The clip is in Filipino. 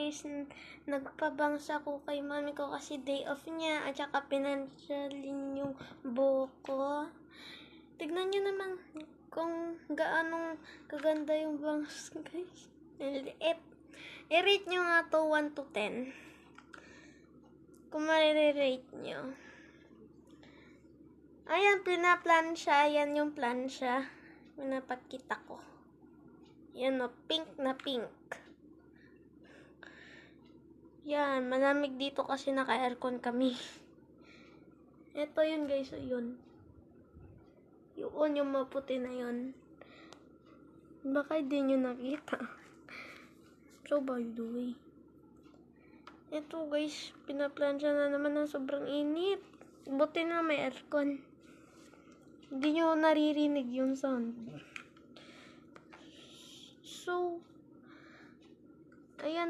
guys, nagpabangsa ko kay mami ko kasi day off niya at saka pinansyalin yung buko. Tignan nyo naman kung gaano kaganda yung bangs guys. Liit. I-rate nyo nga to 1 to 10. Kung ma-rate nyo. Ayan, pinaplansya. Ayan yung plansya. Pinapakita ko. Yan o, pink na pink. Yan, malamig dito kasi naka-aircon kami. Ito yun guys, yun. Yung maputi na yun. Baka hindi nyo nakita. So by the way. Ito guys, pinaplansya na naman ng sobrang init. Buti na may aircon. Hindi nyo naririnig yung sound. So, ayan.